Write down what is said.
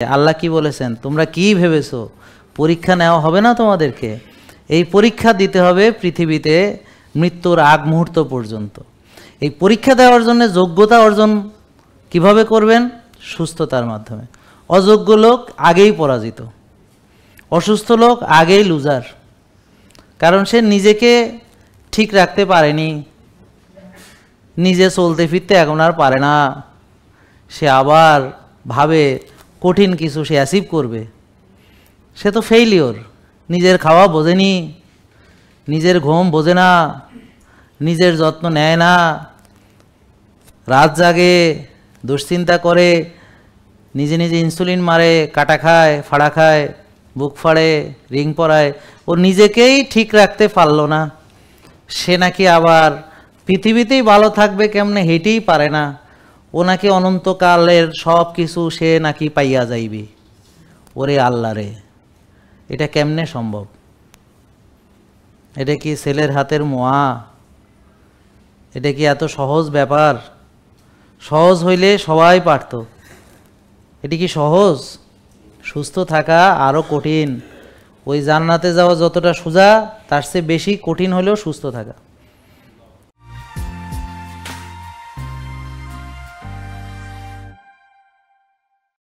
আল্লাহ কি বলেছেন, তোমরা কি ভেবেছো পরীক্ষা নেওয়া হবে না তোমাদেরকে? এই পরীক্ষা দিতে হবে পৃথিবীতে মৃত্যুর আগ মুহূর্ত পর্যন্ত। এই পরীক্ষা দেওয়ার জন্য যোগ্যতা অর্জন কিভাবে করবেন? সুস্থতার মাধ্যমে। অযোগ্য লোক আগেই পরাজিত, অসুস্থ লোক আগেই লুজার, কারণ সে নিজেকে ঠিক রাখতে পারেনি, নিজে চলতে ফিরতে এখন আর পারে না, সে আবার ভাবে কঠিন কিছু সে অ্যাচিভ করবে, সে তো ফেইলিওর। নিজের খাওয়া বোঝেনি, নিজের ঘুম বোঝে না, নিজের যত্ন নেয় না, রাত জাগে, দুশ্চিন্তা করে, নিজে নিজে ইনসুলিন মারে, কাটা খায়, ফাড়া খায়, বুক ফাড়ে, রিং পরায়, ও নিজেকেই ঠিক রাখতে পারল না। সে নাকি আবার পৃথিবীতেই ভালো থাকবে কেমনে হেঁটেই পারে না, ও নাকি অনন্তকালের সব কিছু সে নাকি পাইয়া যাইবে। ওরে আল্লাহ রে, এটা কেমনে সম্ভব? এটা কি ছেলের হাতের মোয়া? এটা কি এত সহজ ব্যাপার? সহজ হইলে সবাই পারত। এটি কি সহজ? সুস্থ থাকা আরও কঠিন। ওই জান্নাতে যাওয়া যতটা সোজা, তার চেয়ে বেশি কঠিন হলেও সুস্থ থাকা।